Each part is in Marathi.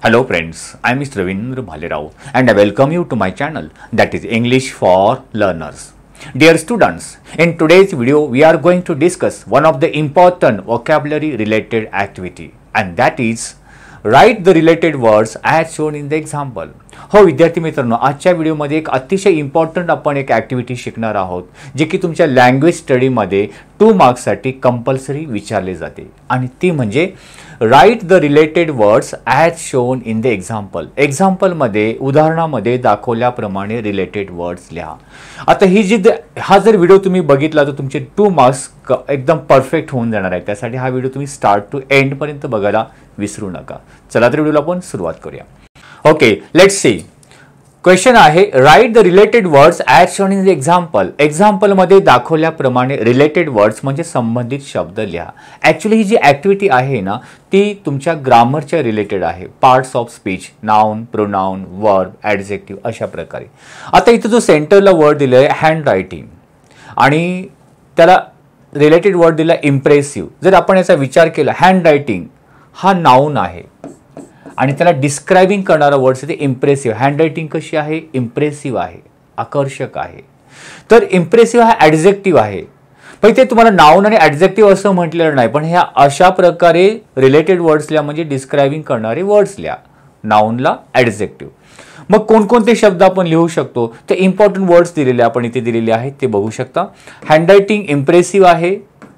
Hello friends, I am Mr. Ravindra Bhalerao and I welcome you to my channel, that is English for Learners. Dear students, in today's video we are going to discuss one of the important vocabulary related activity, and that is write the related words as shown in the example. हो विद्यार्थी मित्रांनो, आजच्या व्हिडिओमध्ये एक अतिशय इम्पॉर्टंट आपण एक ॲक्टिव्हिटी शिकणार आहोत जे की तुमच्या लँग्वेज स्टडीमध्ये 2 मार्क्ससाठी कंपल्सरी विचारले जाते, आणि ती म्हणजे write the related words as shown in the example. एक्झाम्पलमध्ये उदाहरणामध्ये दाखवल्याप्रमाणे रिलेटेड वर्ड्स लिहा. आता हा जर व्हिडिओ तुम्ही बघितला तर तुमचे 2 मार्क्स एकदम परफेक्ट होऊन जाणार आहे. त्यासाठी हा व्हिडिओ तुम्ही स्टार्ट टू एंडपर्यंत बघायला विसरू नका. चला तर व्हिडिओला आपण सुरुवात करूया. Okay, let's see. क्वेश्चन आहे write the related words as shown in the example. एक्झाम्पलमध्ये दाखवल्याप्रमाणे रिलेटेड वर्ड्स म्हणजे संबंधित शब्द लिहा. ॲक्च्युली ही जी ॲक्टिव्हिटी आहे ना ती तुमच्या ग्रामरच्या रिलेटेड आहे. Parts of speech, noun, pronoun, verb, adjective अशा प्रकारे. आता इथं जो सेंटरला वर्ड दिलं आहे हँड रायटिंग, आणि त्याला रिलेटेड वर्ड दिला इम्प्रेसिव्ह. जर आपण याचा विचार केला, हँड रायटिंग हा नाउन आहे आणि त्याला डिस्क्रायबिंग करणारा वर्ड्स आहे ते इम्प्रेसिव्ह. हँडरायटिंग कशी आहे? इम्प्रेसिव्ह आहे, आकर्षक आहे. तर इम्प्रेसिव्ह हा ॲडजेक्टिव्ह आहे. पण ते तुम्हाला नाउन आणि ॲडजेक्टिव्ह असं म्हटलेलं नाही, पण ह्या अशा प्रकारे रिलेटेड वर्ड्स लिहा, म्हणजे डिस्क्रायबिंग करणारे वर्ड्स लिहा. नाउनला ॲडजेक्टिव्ह. मग कोणकोणते शब्द आपण लिहू शकतो ते इम्पॉर्टंट वर्ड्स दिलेले आपण इथे दिलेले आहेत ते बघू शकता. हँडरायटिंग इम्प्रेसिव्ह आहे.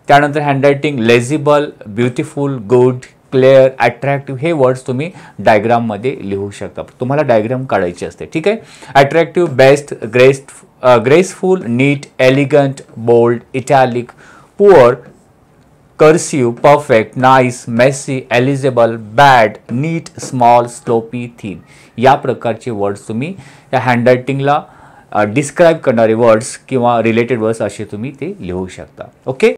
त्यानंतर handwriting legible, beautiful, good, clear, attractive हे वर्ड्स तुम्ही डायग्राममध्ये लिहू शकता. तुम्हाला डायग्राम काढायची असते, ठीक आहे. Attractive, best, graceful, neat, elegant, bold, italic, poor, cursive, perfect, nice, messy, eligible, bad, neat, small, sloppy, thin या प्रकारचे वर्ड्स तुम्ही या हँडरायटिंगला डिस्क्राईब करणारे वर्ड्स किंवा रिलेटेड वर्ड्स असे तुम्ही ते लिहू शकता. ओके.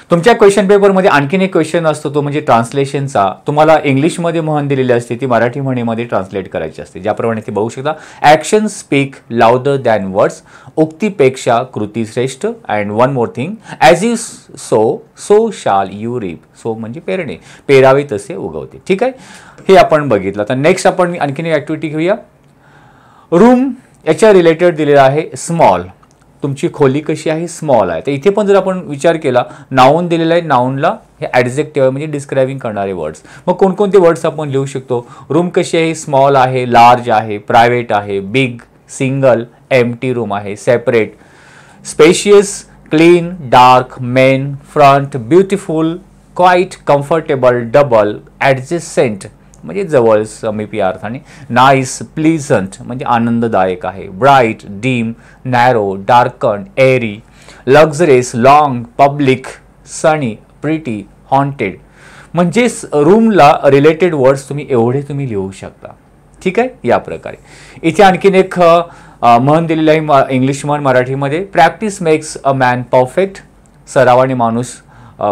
तुमच्या क्वेश्चन पेपरमध्ये आणखीन एक क्वेश्चन असतो, तो म्हणजे ट्रान्सलेशनचा. तुम्हाला इंग्लिशमध्ये म्हण दिलेली असते, ती मराठी म्हणीमध्ये ट्रान्सलेट करायची असते. ज्याप्रमाणे ते बघू शकता. Action speak louder than words. उक्तीपेक्षा कृती श्रेष्ठ. And one more thing, as you sow shall you reap. Sow म्हणजे पेरणे, पेरावे तसे उगवते. ठीक आहे, हे आपण बघितलं. तर नेक्स्ट आपण आणखीन एक ॲक्टिव्हिटी घेऊया. रूम याच्या रिलेटेड दिलेलं आहे स्मॉल. तुमची खोली कशी आहे? स्मॉल आहे. तर इथे पण जर आपण विचार केला, नाउन दिलेला आहे, नाउनला हे ॲडजेक्टिव्ह आहे म्हणजे डिस्क्रायबिंग करणारे वर्ड्स. मग कोणकोणते वर्ड्स आपण लिहू शकतो? रूम कशी आहे? स्मॉल आहे, लार्ज आहे, प्रायव्हेट आहे, बिग, सिंगल, एम्प्टी रूम आहे, separate, spacious, clean, dark, main, front, beautiful, quiet, comfortable, double, adjacent म्हणजे जवळ समीपी अर्थाने, नाईस, प्लीझंट म्हणजे आनंददायक आहे, bright, dim, narrow, darken, airy, luxurious, long, public, sunny, pretty, haunted. म्हणजे रूमला रिलेटेड वर्ड्स तुम्ही एवढे तुम्ही लिहू शकता. ठीक आहे, या प्रकारे. इथे आणखीन एक म्हण दिलेली आहे इंग्लिश म्हण मराठीमध्ये, practice makes a man perfect. सरावाने माणूस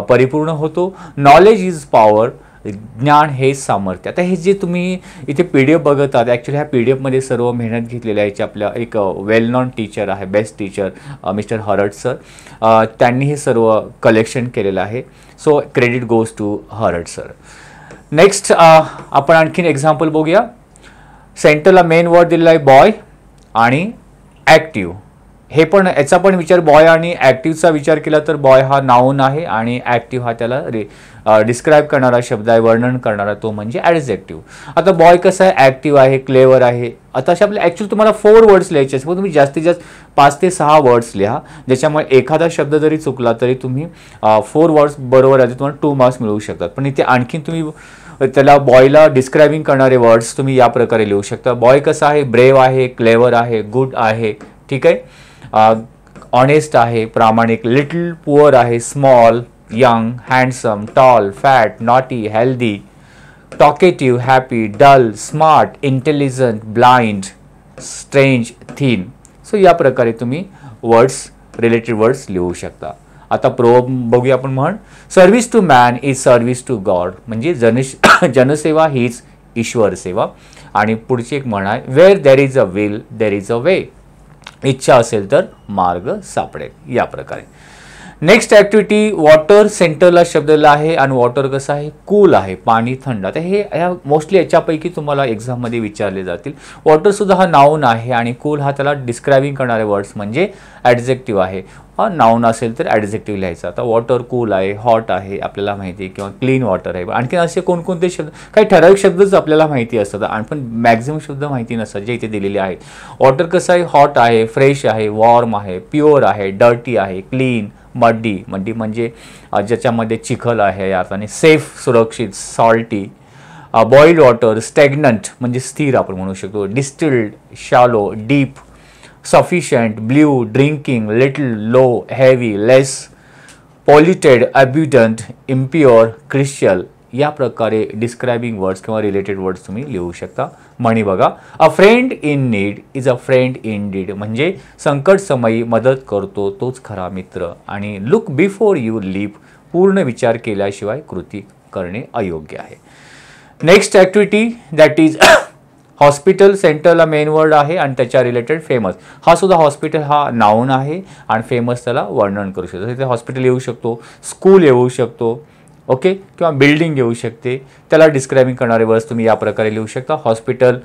परिपूर्ण होतो. Knowledge is power. ज्ञान हे सामर्थ्य. आता हे जे तुम्ही इथे PDF बघत आहात, ॲक्च्युली ह्या PDF सर्व मेहनत घेतलेली आहे. आपल्या एक वेल नॉन टीचर आहे, बेस्ट टीचर मिस्टर हरट सर, त्यांनी हे सर्व कलेक्शन केलेलं आहे. सो क्रेडिट गोज टू हरट सर. नेक्स्ट आपण आणखीन एक्झाम्पल बघूया. सेंटरला मेन वर्ड दिलेला आहे बॉय आणि ॲक्टिव्ह. हे पण याचा पण विचार, बॉय आणि ॲक्टिव्हचा विचार केला तर बॉय हा नाउन आहे आणि ॲक्टिव्ह हा त्याला डिस्क्राईब करणारा शब्द आहे, वर्णन करणारा, तो म्हणजे ॲडजेक्टिव्ह. आता बॉय कसं आहे? ॲक्टिव्ह आहे, क्लेवर आहे. आता अशा आपल्या ॲक्च्युअली तुम्हाला 4 वर्ड्स लिहायचे असतात, पण तुम्ही जास्तीत जास्त 5 ते 6 वर्ड्स लिहा, ज्याच्यामुळे एखादा शब्द जरी चुकला तरी तुम्ही 4 वर्ड्स बरोबर आहे तुम्हाला 2 मार्क्स मिळवू शकतात. पण इथे आणखीन तुम्ही त्याला बॉयला डिस्क्रायबिंग करणारे वर्ड्स तुम्ही या प्रकारे लिहू शकता. बॉय कसा आहे? ब्रेव आहे, क्लेवर आहे, गुड आहे, ठीक आहे, ऑनेस्ट आहे, प्रामाणिक, लिटल, पुअर आहे, small, young, handsome, tall, fat, naughty, healthy, talkative, happy, dull, smart, intelligent, blind, strange, thin. So या प्रकारे तुम्ही वर्ड्स, रिलेटेड वर्ड्स लिहू शकता. आता प्रोवर्ब बघूया आपण. म्हण, service to man is service to God. म्हणजे जनसेवा हीच ईश्वर सेवा. आणि पुढची एक म्हण आहे, where there is a will there is a way. इच्छा असेल तर मार्ग सापडेल. या प्रकारे. नेक्स्ट ॲक्टिव्हिटी वॉटर सेंटरला शब्द दिला आहे आणि वॉटर कसं आहे कूल आहे, पाणी थंड. आता हे मोस्टली याच्यापैकी तुम्हाला एक्झाममध्ये विचारले जातील. वॉटरसुद्धा हा नाऊन आहे आणि कूल हा त्याला डिस्क्रायबिंग करणारे वर्ड्स म्हणजे ॲडजेक्टिव्ह आहे. हा नाऊन असेल तर ॲडजेक्टिव्ह लिहायचा. आता वॉटर कूल आहे, हॉट आहे आपल्याला माहिती आहे, किंवा क्लीन वॉटर आहे. आणखी असे कोणकोणते शब्द, काही ठराविक शब्दच आपल्याला माहिती असतात आणि पण मॅक्झिमम शब्द माहिती नसतात जे इथे दिलेले आहेत. वॉटर कसं आहे, हॉट आहे, फ्रेश आहे, वॉर्म आहे, प्युअर आहे, डर्टी आहे, क्लीन, मड्डी म्हणजे ज्याच्यामध्ये चिखल आहे या अर्थाने, सेफ सुरक्षित, सॉल्टी, बॉइल्ड वॉटर, स्टॅग्नंट म्हणजे स्थिर आपण म्हणू शकतो, distilled, shallow, deep, sufficient, blue, drinking, little, low, heavy, less, polluted, abundant, impure, crystal. या प्रकारे डिस्क्रायबिंग वर्ड्स किंवा रिलेटेड वर्ड्स तुम्ही लिहू शकता. म्हणी बघा, a friend in need is a friend in deed म्हणजे संकट समयी मदत करतो तोच खरा मित्र. आणि लुक बिफोर यू लीप, पूर्ण विचार केल्याशिवाय कृती करणे अयोग्य आहे. Next activity that is hospital. सेंटरला मेन वर्ड आहे आणि त्याच्या रिलेटेड फेमस. हा सुद्धा हॉस्पिटल हा नाऊन आहे आणि फेमस त्याला वर्णन करू शकतो. तिथे हॉस्पिटल येऊ शकतो, स्कूल येऊ शकतो, ओके, किंवा बिल्डिंग येऊ शकते. त्याला डिस्क्रायबिंग करणारे वर्ड्स तुम्ही या प्रकारे लिहू शकता. हॉस्पिटल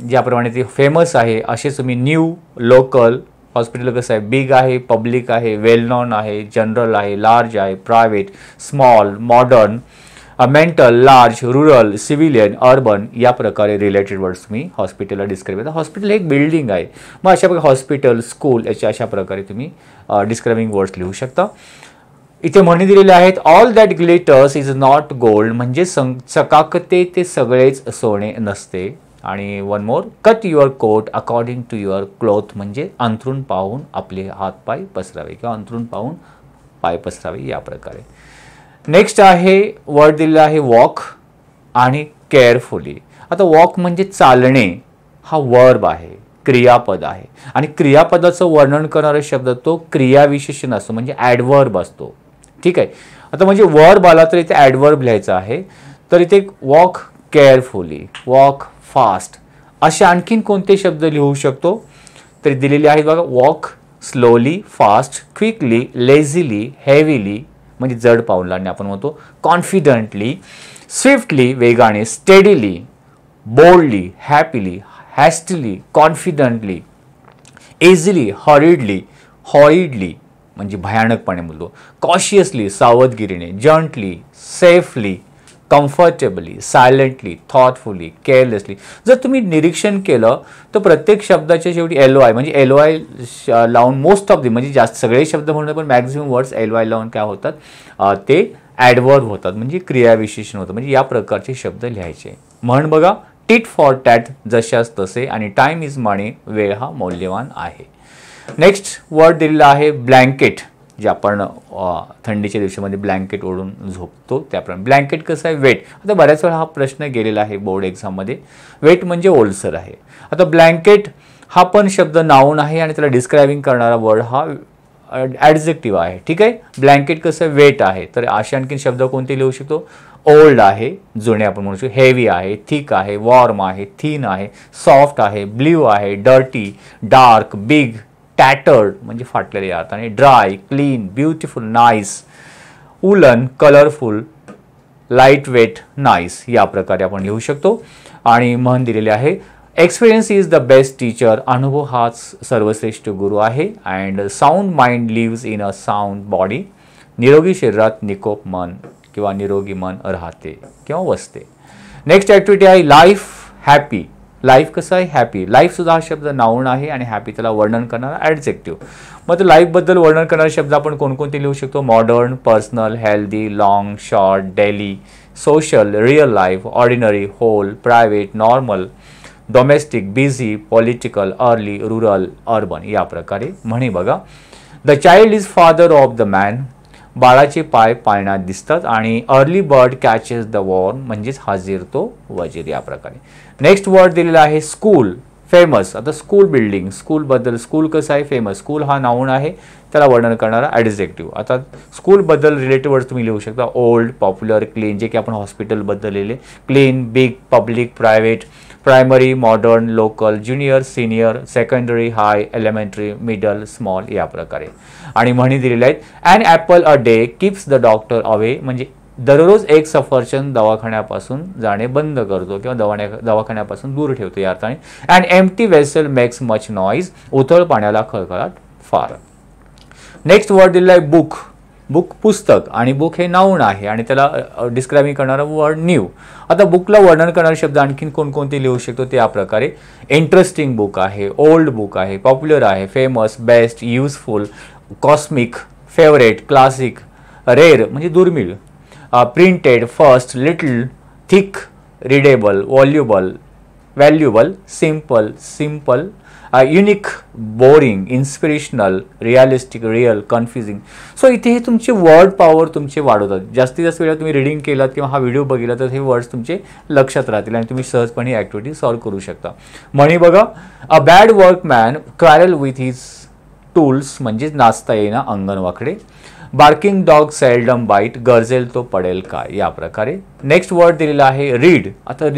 ज्याप्रमाणे ते फेमस आहे असे तुम्ही न्यू, लोकल. हॉस्पिटल कसं आहे, बिग आहे, पब्लिक आहे, वेल नॉन आहे, जनरल आहे, लार्ज आहे, private, small, modern, mental, large, rural, civilian, urban. या प्रकारे रिलेटेड वर्ड्स तुम्ही हॉस्पिटलला डिस्क्राईब करता. हॉस्पिटल एक बिल्डिंग आहे, मग अशा प्रकारे हॉस्पिटल, स्कूल याच्या अशा प्रकारे तुम्ही डिस्क्रायबिंग वर्ड्स लिहू शकता. इथे म्हणी दिलेले आहेत, all that glitters is not gold म्हणजे चकाकते ते सगळेच सोने नसते. आणि one more, cut your coat according to your cloth म्हणजे अंथरूण पाहून आपले हात पाय पसरावे किंवा अंथरूण पाहून पाय पसरावे या प्रकारे. नेक्स्ट आहे वर्ड दिलेला आहे वॉक आणि केअरफुली. आता वॉक म्हणजे चालणे, हा वर्ब आहे, क्रियापद आहे आणि क्रियापदाचं वर्णन करणारा शब्द तो क्रियाविशेषण असतो म्हणजे ॲडवर्ब असतो. ठीक आहे. आता म्हणजे वर्ब आला तर इथे ॲडवर्ब लिहायचा आहे. तर इथे वॉक केअरफुली, वॉक फास्ट असे आणखीन कोणते शब्द लिहू शकतो तर दिलेले आहेत बघा. Walk slowly, fast, quickly, lazily, heavily म्हणजे जड पावलाने आपण म्हणतो, कॉन्फिडंटली, स्विफ्टली वेगाने, steadily, boldly, happily, hastily, confidently, easily, horridly, horridly म्हणजे भयानकपणे बोलतो, कॉशियसली सावधगिरीने, gently, safely, comfortably, silently, thoughtfully, carelessly. जर तुम्ही निरीक्षण केलं तर प्रत्येक शब्दाच्या शेवटी LOI म्हणजे LOI लावून मोस्ट ऑफ दी म्हणजे जास्त सगळे शब्द म्हणून पण मॅक्झिमम वर्ड्स LOI लावून काय होतात ते ॲडवर्ब होतात म्हणजे क्रियाविशेषण होतं. म्हणजे या प्रकारचे शब्द लिहायचे. म्हण बघा, टिट फॉर टॅट जशास तसे आणि टाइम इज मनी वेळ हा मौल्यवान आहे. नेक्स्ट वर्ड दिलेला आहे ब्लँकेट जे आपण थंडीच्या दिवसामध्ये ब्लँकेट ओढून झोपतो त्याप्रमाणे. ब्लँकेट कसं आहे, वेट. आता बऱ्याच वेळा हा प्रश्न गेलेला आहे बोर्ड एक्झाममध्ये. वेट म्हणजे ओलसर आहे. आता ब्लँकेट हा पण शब्द नाऊन आहे आणि त्याला डिस्क्रायबिंग करणारा वर्ड हा ॲडजेक्टिव्ह आहे. ठीक आहे. ब्लँकेट कसं वेट आहे तर असे आणखीन शब्द कोणते लिहू शकतो. ओल्ड आहे, जुने आपण म्हणू शकतो, हेवी आहे, थिक आहे, वॉर्म आहे, थिन आहे, सॉफ्ट आहे, ब्ल्यू आहे, डर्टी, डार्क, बिग, टॅटर्ड म्हणजे फाटलेले अर्थाने, dry, clean, beautiful, nice, woollen, colourful, light weight, nice या प्रकारे आपण लिहू शकतो. आणि म्हण दिलेले आहे, experience is the best teacher, अनुभव हाच सर्वश्रेष्ठ गुरु आहे. And sound mind lives in a sound body, निरोगी शरीरात निकोप मन किंवा निरोगी मन राहते किंवा वसते. नेक्स्ट ॲक्टिव्हिटी आहे लाईफ हॅपी. लाईफ कसं आहे, हॅपी. लाईफ सुद्धा हा शब्द नाऊन आहे आणि हॅपी त्याला वर्णन करणारा ॲडजेक्टिव्ह. मग लाईफबद्दल वर्णन करणारे शब्द आपण कोणकोणते लिहू शकतो. Modern, personal, healthy, long, short, daily, social, real life, ordinary, whole, private, normal, domestic, busy, political, early, rural, urban या प्रकारे म्हणे बघा. The child is father of the man, बाळाचे पाय पाळण्यात दिसतात. आणि early bird catches the worm म्हणजेच हाजीर तो वजीर या प्रकारे. नेक्स्ट वर्ड दिलेला आहे स्कूल, फेमस. आता स्कूल बिल्डिंग, स्कूलबद्दल, स्कूल कसं आहे, फेमस. स्कूल हा नाऊन आहे त्याला वर्णन करणारा ॲडजेक्टिव्ह. आता स्कूलबद्दल रिलेटेड वर्ड तुम्ही लिहू शकता. ओल्ड, पॉप्युलर, क्लीन जे की आपण हॉस्पिटलबद्दल लिहिले, clean, big, public, private, primary, modern, local, junior, senior, secondary, high, elementary, middle, small या प्रकारे. आणि म्हणी दिलेल्या आहेत. An apple a day keeps the doctor away, म्हणजे दररोज एक सफरचंद दवाखान्यापासून जाणे बंद करतो किंवा दवाखान्यापासून दूर ठेवतो या अर्थाने. An empty vessel makes much noise, उथळ पाण्याला खळखळाट फार. नेक्स्ट वर्ड दिलेला आहे बुक. बुक पुस्तक, आणि बुक हे नाऊन आहे आणि त्याला डिस्क्रायबिंग करणारा वर्ड न्यू. आता बुकला वर्णन करणारे शब्द आणखीन कोणकोणते लिहू शकतो ते या प्रकारे. इंटरेस्टिंग बुक आहे, ओल्ड बुक आहे, पॉप्युलर आहे, famous, best, useful, cosmic, favourite, classic, rare म्हणजे दुर्मिळ, printed, first, little, thick, readable, valuable, simple, unique, boring, inspirational, realistic, real, confusing. So इथे हे तुमचे वर्ड पॉवर तुमचे वाढवतात. जास्तीत जास्त वेळा तुम्ही रीडिंग केलात किंवा हा व्हिडिओ बघितला तर हे वर्ड्स तुमचे लक्षात राहतील आणि तुम्ही सहजपणे ॲक्टिव्हिटी सॉल्व्ह करू शकता. म्हणी बघा. A bad workman quarrel with his tools, म्हणजेच नाचता येईना अंगण वाकडे. बार्किंग डॉग सेल्डम बाईट, गरजेल तो पडेल काय या प्रकारे. नेक्स्ट वर्ड दिलेला आहे रीड. आता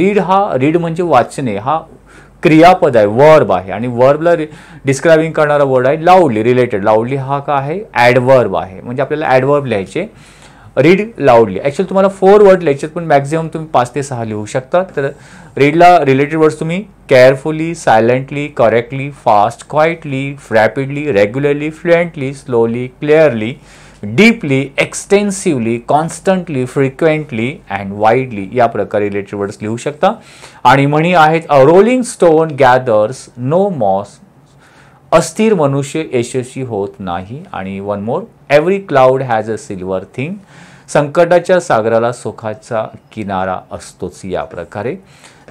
रीड म्हणजे वाचणे, हा क्रियापद आहे, वर्ब आहे आणि वर्बला डिस्क्रायबिंग करणारा वर्ड आहे लाऊडली, रिलेटेड. लाऊडली हा का आहे, ॲडवर्ब आहे, म्हणजे आपल्याला ॲडवर्ब लिहायचे. रीड लाऊडली. ॲक्च्युअली तुम्हाला 4 वर्ड लिहायचे पण मॅक्झिमम तुम्ही 5 ते 6 लिहू शकता. तर रीडला रिलेटेड वर्ड्स तुम्ही carefully, silently, correctly, fast, quietly, rapidly, regularly, fluently, slowly, clearly, deeply, extensively, constantly, frequently and widely या प्रकारे रिलेटेड वर्ड्स लिहू शकता. आणि म्हणी आहेत. अ रोलिंग स्टोन गॅदर्स नो मॉस, अस्थिर मनुष्य यशस्वी होत नाही. आणि one more, every cloud has a silver thing, संकटाच्या सागराला सुखाचा किनारा असतोच या प्रकारे.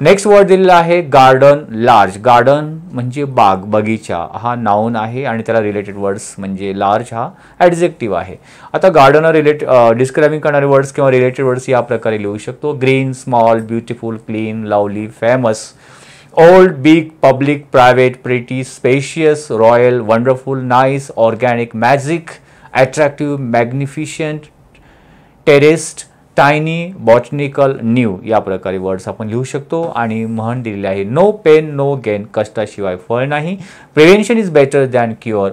नेक्स्ट वर्ड दिलेला आहे गार्डन लार्ज. गार्डन म्हणजे बाग, बगीचा, हा नाऊन आहे आणि त्याला रिलेटेड वर्ड्स म्हणजे लार्ज हा ॲडजेक्टिव्ह आहे. आता गार्डनला डिस्क्रायबिंग करणारे वर्ड्स किंवा रिलेटेड वर्ड्स या प्रकारे लिहू शकतो. Green, small, beautiful, clean, lovely, famous, old, big, public, private, pretty, spacious, royal, wonderful, nice, organic, magic, attractive, magnificent, terrace, tiny, botanical, new या प्रकारे वर्ड्स आपण लिहू शकतो. आणि म्हण दिलेली आहे. नो पेन नो गेन, कष्टाशिवाय फळ नाही. Prevention is better than cure,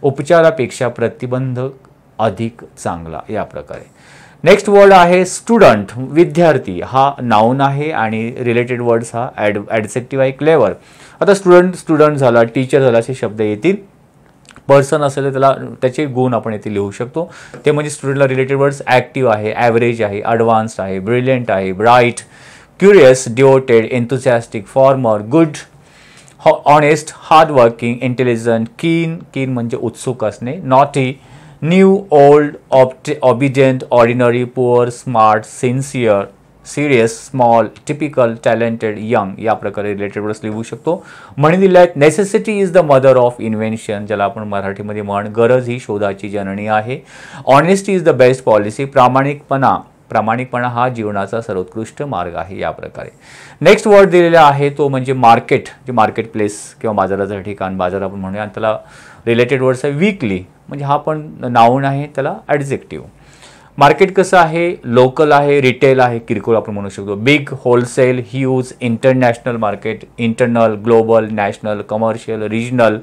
उपचारापेक्षा प्रतिबंध अधिक चांगला या प्रकारे. नेक्स्ट वर्ड आहे स्टुडंट, विद्यार्थी, हा नाऊन आहे आणि रिलेटेड वर्ड्स हा ॲडजेक्टिव्ह आहे क्लेवर. आता स्टुडंट झाला, टीचर झाला असे शब्द येतील. पर्सन असेल तर त्याला त्याचे गुण आपण इथे लिहू शकतो. ते म्हणजे स्टुडंटला रिलेटेड वर्ड्स ॲक्टिव्ह आहे, ॲव्हरेज आहे, ॲडव्हान्स्ड आहे, ब्रिलियंट आहे, bright, curious, devoted, enthusiastic, former, good, honest, hardworking, intelligent, keen म्हणजे उत्सुक असणे, naughty, new, old, obedient, ordinary, poor, smart, sincere, serious, small, typical, talented, young या प्रकारे रिलेटेड वर्ड्स लिहू शकतो. म्हणी दिल्या आहेत. Necessity is the mother of invention, ज्याला आपण मराठीमध्ये म्हण, गरज ही शोधाची जननी आहे. Honesty is the best policy, प्रामाणिकपणा हा जीवनाचा सर्वोत्कृष्ट मार्ग आहे या प्रकारे. नेक्स्ट वर्ड दिलेला आहे तो म्हणजे मार्केट, जे मार्केट प्लेस किंवा बाजाराचं ठिकाण, बाजार आपण म्हणूया. आणि त्याला रिलेटेड वर्ड्स आहे वीकली, म्हणजे हा पण नाऊन आहे, त्याला ॲडजेक्टिव्ह. मार्केट कसं आहे, लोकल आहे, रिटेल आहे, किरकोळ आपण म्हणू शकतो. Big, wholesale, huge, international market, internal, global, national, commercial, regional,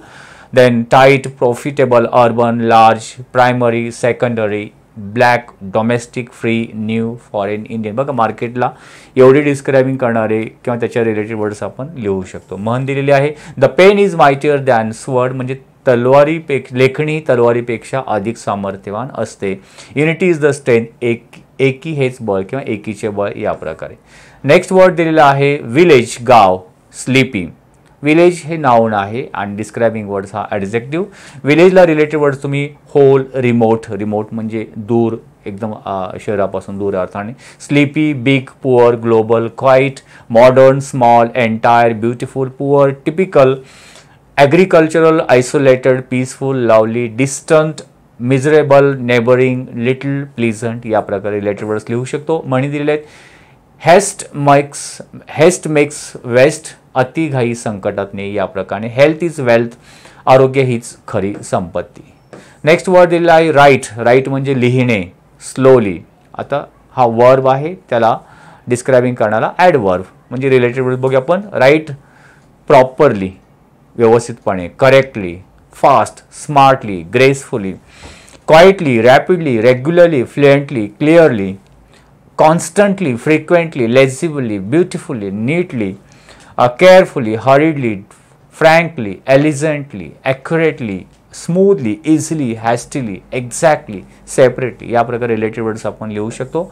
then tight, profitable, urban, large, primary, secondary, black, domestic, free, new, foreign, Indian. बघा मार्केटला एवढी डिस्क्रायबिंग करणारे किंवा त्याच्या रिलेटेड वर्ड्स आपण लिहू शकतो. म्हण दिलेली आहे. The pen is mightier than sword, म्हणजे लेखणी तलवारीपेक्षा अधिक सामर्थ्यवान असते. युनिटी इज द स्ट्रेंथ, एकी हेच बळ किंवा एकीचे बळ या प्रकारे. नेक्स्ट वर्ड दिलेला आहे विलेज, गाव, स्लीपिंग. विलेज हे नाऊन आहे आणि डिस्क्रायबिंग वर्ड्स हा ॲडजेक्टिव्ह. विलेजला रिलेटेड वर्ड्स तुम्ही होल, रिमोट म्हणजे दूर, एकदम शहरापासून दूर अर्थाने. Sleepy, big, poor, global, quiet, modern, small, entire, beautiful, poor, typical, agricultural, isolated, peaceful, lovely, distant, miserable, neighbouring, little, pleasant या प्रकारे रिलेटेड वर्ड्स लिहू शकतो. म्हणी दिलेले आहेत. हेस्ट मेक्स वेस्ट, अतिघाई संकटात ने या प्रकारे. हेल्थ इज वेल्थ, आरोग्य हीच खरी संपत्ती. नेक्स्ट वर्ड दिलेला आहे राईट म्हणजे लिहिणे, स्लोली. आता हा वर्ब आहे, त्याला डिस्क्रायबिंग करणारा ॲडवर्ब. म्हणजे रिलेटेड वर्ड्स बघूया आपण. राईट प्रॉपरली, व्यवस्थितपणे, correctly, fast, smartly, gracefully, quietly, rapidly, regularly, fluently, clearly, constantly, frequently, legibly, beautifully, neatly, carefully, hurriedly, frankly, elegantly, accurately, smoothly, easily, hastily, exactly, separately या प्रकारे रिलेटेड वर्ड्स आपण लिहू शकतो.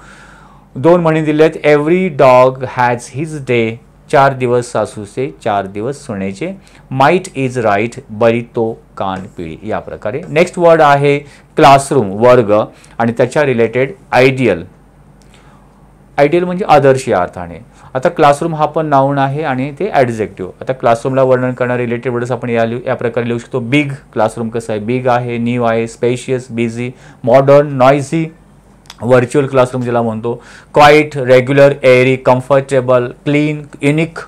2 म्हणी दिलेत. Every dog has his day, 4 दिवस सासूचे 4 दिवस सुनेचे. माइट इज राईट, बरी तो कान पिळी या प्रकारे. नेक्स्ट वर्ड आहे क्लासरूम, वर्ग, आणि त्याच्या रिलेटेड आयडियल. आयडियल म्हणजे आदर्श या अर्थाने. आता क्लासरूम हा पण नाउन आहे आणि ते ॲडजेक्टिव्ह. आता क्लासरूमला वर्णन करणारे रिलेटेड वर्ड्स आपण या प्रकारे लिहू शकतो. बिग, क्लासरूम कसं आहे, बिग आहे, न्यू आहे, spacious, busy, modern, noisy, virtual classroom ज्याला म्हणतो, quiet, regular, airy, comfortable, clean, unique,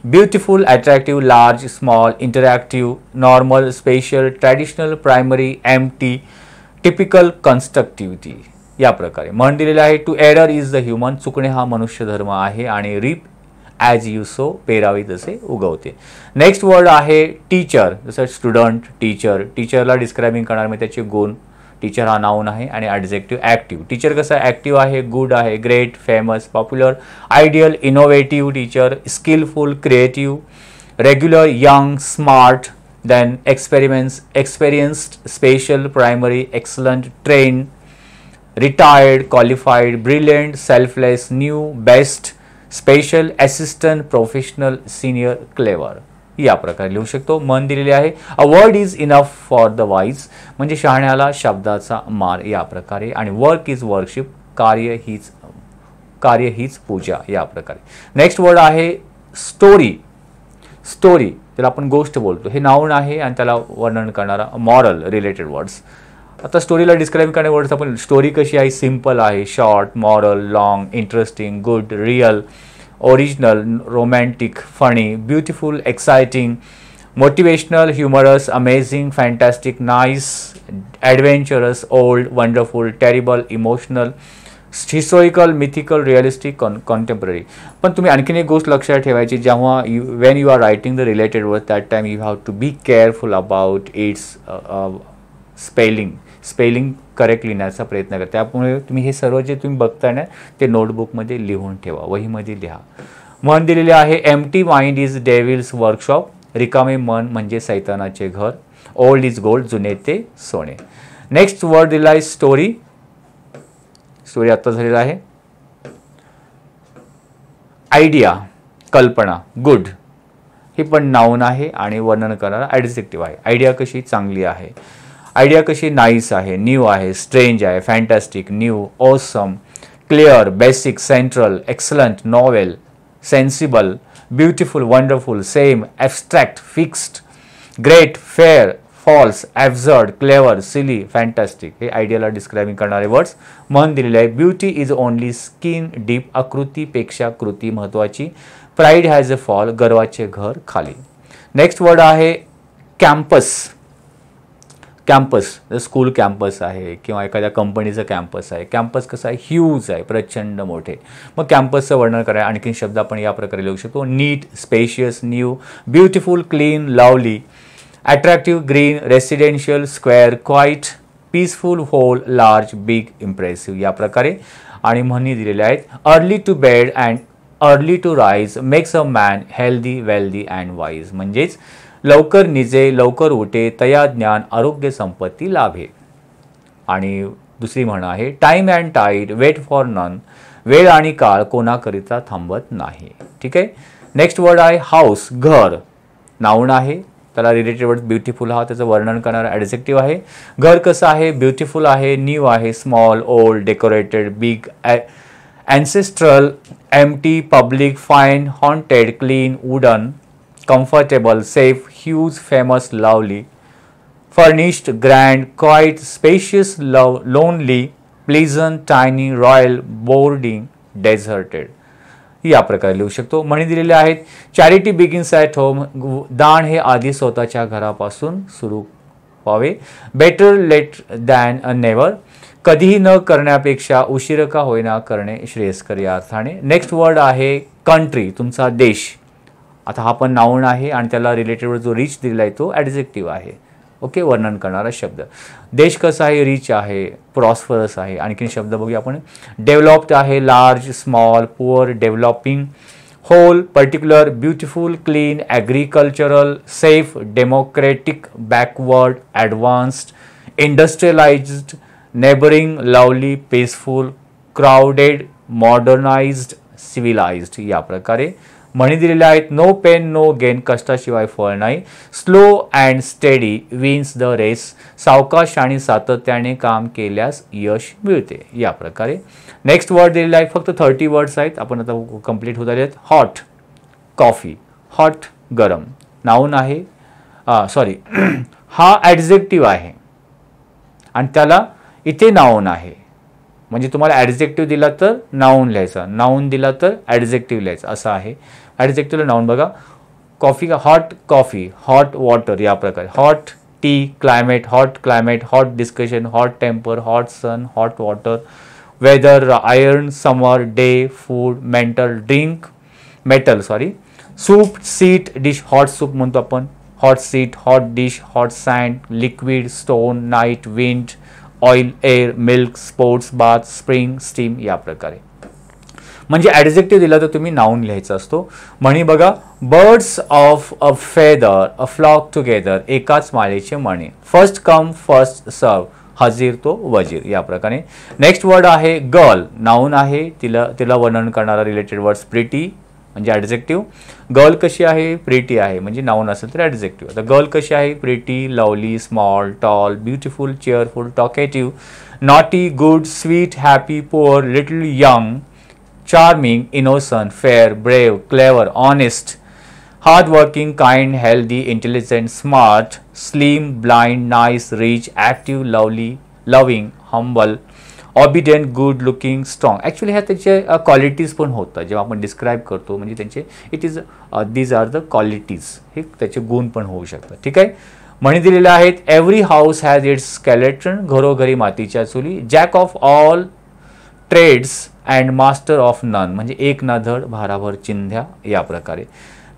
beautiful, attractive, large, small, interactive, normal, special, traditional, primary, empty, typical, constructivity या प्रकारे. म्हण दिलेलं आहे. To error is the human, चुकणे हा मनुष्य धर्म आहे, आणि रिप ॲज यू सो, पेरावी जसे उगवते. नेक्स्ट वर्ड आहे टीचर, जसं स्टुडंट, टीचर. टीचरला डिस्क्रायबिंग करणार म्हणजे त्याचे गुण. टीचर हा नाउन आहे आणि ॲडजेक्टिव्ह ॲक्टिव्ह. टीचर कसं आहे, ॲक्टिव्ह आहे, गुड आहे, great, famous, popular, ideal, innovative teacher, skillful, creative, regular, young, smart, then experienced, special, primary, excellent, trained, retired, qualified, brilliant, selfless, new, best, special, assistant, professional, senior, clever या प्रकारे लिहू शकतो. मन दिलेले आहे. A word is enough for the wise, म्हणजे शहाण्याला शब्दाचा मार या प्रकारे. आणि वर्क इज वर्कशिप, कार्य हीच पूजा या प्रकारे. नेक्स्ट वर्ड आहे स्टोरी. स्टोरी त्याला आपण गोष्ट बोलतो, हे नाउन आहे आणि त्याला वर्णन करणारा मॉरल रिलेटेड वर्ड्स. आता स्टोरीला डिस्क्राईब करणारे वर्ड्स आपण. स्टोरी कशी आहे, सिम्पल आहे, short, moral, long, interesting, good, real, original, romantic, funny, beautiful, exciting, motivational, humorous, amazing, fantastic, nice, adventurous, old, wonderful, terrible, emotional, historical, mythical, realistic, contemporary. पण तुम्ही आणखीन एक गोष्ट लक्षात ठेवायची, जेव्हा when you are writing the related word that time you have to be careful about its spelling correct लिहिण्याचा प्रयत्न करा. त्यामुळे तुम्ही हे सर्व जे तुम्ही बघताय ना ते नोटबुकमध्ये लिहून ठेवा, वहीमध्ये लिहा. मन दिलेले आहे. Empty mind is devil's workshop, रिकामे मन म्हणजे सैतानाचे घर. ओल्ड इज गोल्ड, जुने ते सोने. नेक्स्ट वर्ड दिला आहे स्टोरी. स्टोरी आता झालेला आहे. आयडिया, कल्पना, गुड, हे पण नाउन आहे आणि वर्णन करणारा ॲडजेक्टिव्ह आहे. आयडिया कशी, चांगली आहे. आयडिया कशी, नाईस आहे, न्यू आहे, स्ट्रेंज आहे, fantastic, new, awesome, clear, basic, central, excellent, novel, sensible, beautiful, wonderful, same, abstract, fixed, great, fair, false, absurd, clever, silly, fantastic हे आयडियाला डिस्क्रायबिंग करणारे वर्ड्स. मन दिलेले आहे. Beauty is only skin deep, आकृतीपेक्षा कृती महत्त्वाची. प्राईड हॅज अ फॉल, गर्वाचे घर खाली. नेक्स्ट वर्ड आहे कॅम्पस. कॅम्पस स्कूल कॅम्पस आहे किंवा एखाद्या कंपनीचं कॅम्पस आहे. कॅम्पस कसं आहे, ह्यूज आहे, प्रचंड मोठे. मग कॅम्पसचं वर्णन करायला आणखीन शब्द आपण या प्रकारे लिहू शकतो. Neat, spacious, new, beautiful, clean, lovely, attractive, green, residential, square, quiet, peaceful, whole, large, big, impressive या प्रकारे. आणि म्हणी दिलेल्या आहेत. Early to bed and early to rise makes a man healthy, wealthy and wise, म्हणजेच लवकर निजे, लवकर उठे, तया ज्ञान, आरोग्य, संपत्ती लाभे. आणि दुसरी म्हण आहे. Time and tide wait for none, वेळ आणि काळ कोणाकरिता थांबत नाही. ठीक आहे. नेक्स्ट वर्ड आहे हाऊस, घर, नाउन आहे. त्याला रिलेटेड वर्ड ब्युटिफुल हा त्याचं वर्णन करणारा ॲडजेक्टिव्ह आहे. घर कसं आहे, ब्युटिफुल आहे, न्यू आहे, small, old, decorated, big, ancestral, empty, public, fine, haunted, clean, wooden, comfortable, safe, huge, famous, lovely, furnished, grand, quiet, spacious, lonely, pleasant, tiny, royal, boarding, deserted या प्रकारे लिहू शकतो. म्हणी दिलेले आहेत. चॅरिटी बिगिन्स ॲट होम, दान हे आधी स्वतःच्या घरापासून सुरू व्हावे. Better late than a never, कधीही न करण्यापेक्षा उशीर का होईना करणे श्रेयस्कर या अर्थाने. नेक्स्ट वर्ड आहे कंट्री तुमचा देश. आता हा पण नाऊन आहे आणि त्याला रिलेटेड जो रिच दिलेला आहे तो ॲडजेक्टिव्ह आहे. ओके, वर्णन करणारा शब्द. देश कसा आहे, रिच आहे, प्रॉस्परस आहे. आणखीन शब्द बघूया आपण. डेव्हलप्ड आहे, large, small, poor, developing, whole, particular, beautiful, clean, agricultural, safe, democratic, backward, advanced, industrialised, neighbouring, lovely, peaceful, crowded, modernised, civilised. या प्रकारे म्हणी दिलेल्या आहेत. नो पेन नो गेन, कष्टाशिवाय फळ नाही. Slow and steady wins the race, सावकाश आणि सातत्याने काम केल्यास यश मिळते. या प्रकारे नेक्स्ट वर्ड दिलेला आहे. फक्त 30 वर्ड्स आहेत, आपण आता कंप्लीट होत आले आहेत. Hot, coffee. हॉट गरम, नाऊन आहे. सॉरी हा ॲडजेक्टिव्ह आहे आणि त्याला इथे नाऊन आहे. म्हणजे तुम्हाला ॲडजेक्टिव्ह दिला तर नाऊन लिहायचा, नाऊन दिला तर ॲडजेक्टिव्ह लिहायचा, असं आहे. ॲडजेक्टिव्हला नाऊन बघा. Coffee, hot coffee, hot water. या प्रकारे hot tea, climate, hot discussion, hot temper, hot sun, hot water, weather, iron, summer, day, food, metal, soup, seat, dish. Hot soup म्हणतो आपण. Hot seat, hot dish, hot sand, liquid, stone, night, wind, oil, air, milk, sports, bath, spring, steam. या प्रकारे म्हणजे ॲडजेक्टिव्ह दिला तर तुम्ही नाऊन लिहायचा असतो. म्हणी बघा. Birds of a feather, a flock together, एकाच माळेचे मणी. फर्स्ट कम फर्स्ट सर्व, हजीर तो वजीर. या प्रकारे नेक्स्ट वर्ड आहे गर्ल, नाऊन आहे. तिला वर्णन करणारा रिलेटेड वर्ड्स प्रिटी म्हणजे ॲडजेक्टिव्ह. गर्ल कशी आहे, प्रिटी आहे म्हणजे नाऊन असेल तर ॲडजेक्टिव्ह. आता गर्ल कशी आहे, pretty, lovely, small, tall, beautiful, cheerful, talkative, naughty, good, sweet, happy, poor, little, young, charming, innocent, fair, brave, clever, honest, hardworking, kind, healthy, intelligent, smart, slim, blind, nice, rich, active, lovely, loving, humble, obedient, good looking, strong. Actually ह्या त्याचे क्वालिटीज पण होतात जेव्हा आपण डिस्क्राईब करतो. म्हणजे त्यांचे दीज आर द क्वालिटीज, हे त्याचे गुण पण होऊ शकतात. ठीक आहे. म्हणी दिलेल्या आहेत. Every house has its skeleton, घरोघरी मातीच्या चुली. Jack of all trades and master of none, म्हणजे एक ना धड भाराभर चिंध्या. या प्रकारे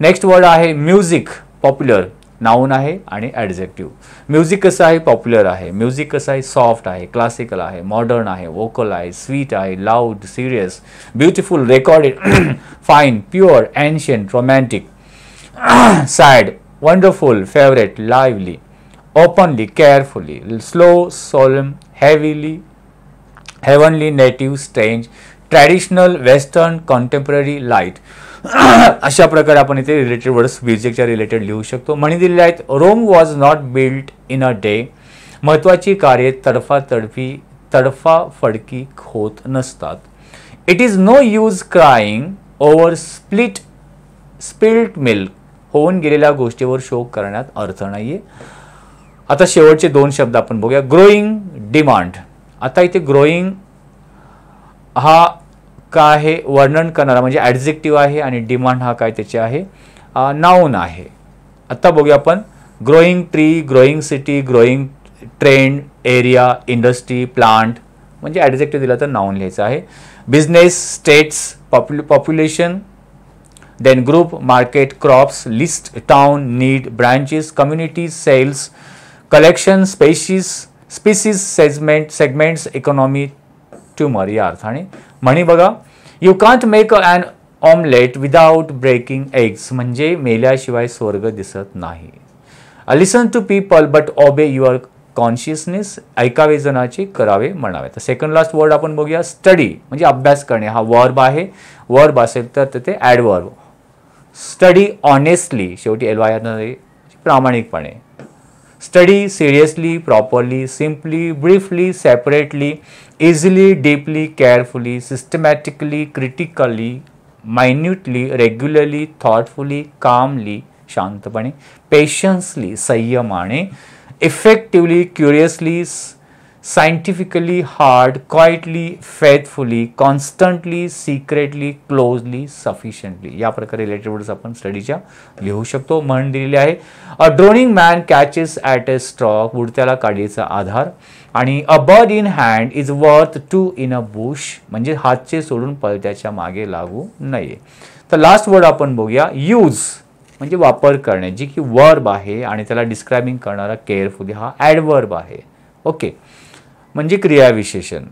नेक्स्ट वर्ड आहे म्युझिक, पॉप्युलर, नाऊन आहे आणि ॲडजेक्टिव्ह. म्युझिक कसं आहे, पॉप्युलर आहे. म्युझिक कसं आहे, सॉफ्ट आहे, क्लासिकल आहे, मॉडर्न आहे, वोकल आहे, स्वीट आहे, loud, serious, beautiful, recorded, fine, pure, ancient, romantic, sad, wonderful, favourite, lively, openly, carefully, slow, solemn, heavenly, native, strange, traditional, western, contemporary, light. अशा प्रकारे आपण इथे रिलेटेड वर्ड्स म्युझिकच्या रिलेटेड लिहू शकतो. म्हणी दिलेल्या आहेत. Rome was not built in a day, महत्त्वाची कार्ये तडफाफडकी होत नसतात. It is no use crying over spilled milk, होऊन गेलेल्या गोष्टीवर शोक करण्यात अर्थ नाहीये. आता शेवटचे 2 शब्द आपण बघूया. Growing, demand. आता इथे ग्रोईंग हा काय आहे, वर्णन करणारा म्हणजे ॲडजेक्टिव्ह आहे आणि डिमांड हा काय त्याचे आहे, नाऊन आहे. आता बघूया आपण. Growing tree, growing city, growing trend, area, industry, plant म्हणजे ॲडजेक्टिव्ह दिला तर नाऊन लिहायचं आहे. Business, states, population, then group, market, crops, list, town, need, branches, communities, sales, collection, species, segments, economy, tumour. या अर्थाने म्हणी बघा. You can't make an omelette without breaking eggs, म्हणजे मेल्याशिवाय स्वर्ग दिसत नाही. Listen to people but obey your consciousness, ऐकावे जनाचे करावे म्हणावे. तर सेकंड लास्ट वर्ड आपण बघूया. स्टडी म्हणजे अभ्यास करणे, हा वर्ब आहे. वर्ब असेल तर ते ॲडवर्ब. स्टडी ऑनेस्टली, शेवटी LYR, प्रामाणिकपणे. Study seriously, properly, simply, briefly, separately, easily, deeply, carefully, systematically, critically, minutely, regularly, thoughtfully, calmly, शांतपणे, पेशन्सली, संयमाने, effectively, curiously, scientifically, hard, quietly, faithfully, constantly, secretly, closely, sufficiently. या प्रकारे रिलेटेड वर्ड्स आपण स्टडीच्या लिहू शकतो. म्हण दिलेली आहे. A drowning man catches at a stalk, बुडत्याला काडीचा आधार. आणि a bird in hand is worth 2 in a bush, म्हणजे हातचे सोडून पळत्याच्या मागे लागू नये. तर लास्ट वर्ड आपण बघूया यूज म्हणजे वापर करणे, जी की वर्ब आहे आणि त्याला डिस्क्रायबिंग करणारा केअरफुली हा ॲडवर्ब आहे. ओके, म्हणजे क्रियाविशेषण.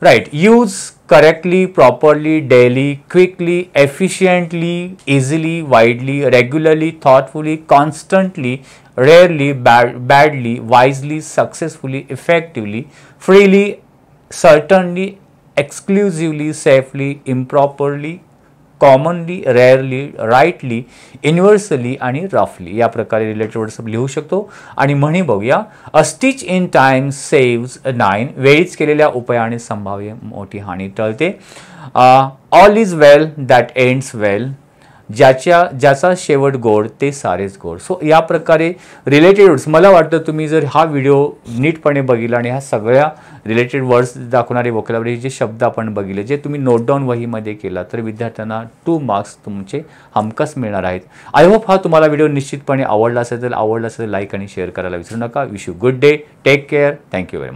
Right. Use correctly, properly, daily, quickly, efficiently, easily, widely, regularly, thoughtfully, constantly, rarely, badly, wisely, successfully, effectively, freely, certainly, exclusively, safely, improperly, commonly, rarely, rightly, universally आणि रफली या प्रकारे रिलेटेड वर्ड्स लिहू शकतो. आणि म्हणी बघूया. A stitch in time saves 9. वेळीच केलेल्या उपायाने संभाव्य मोठी हानी टळते. All is well that ends well. ज्याचा शेवट गोड ते सारेच गोड. सो या प्रकारे रिलेटेड वर्ड्स, मला वाटतं तुम्ही जर हा व्हिडिओ नीटपणे बघितला आणि ह्या सगळ्या रिलेटेड वर्ड्स दाखवणारे वोकॅब्युलरी जे शब्द आपण बघितले, जे तुम्ही नोट डाऊन वहीमध्ये केला, तर विद्यार्थ्यांना 2 मार्क्स तुमचे हमखास मिळणार आहेत. आय होप हा तुम्हाला व्हिडिओ निश्चितपणे आवडला असेल तर लाईक आणि शेअर करायला विसरू नका. Wish you good day. Take care. Thank you very much.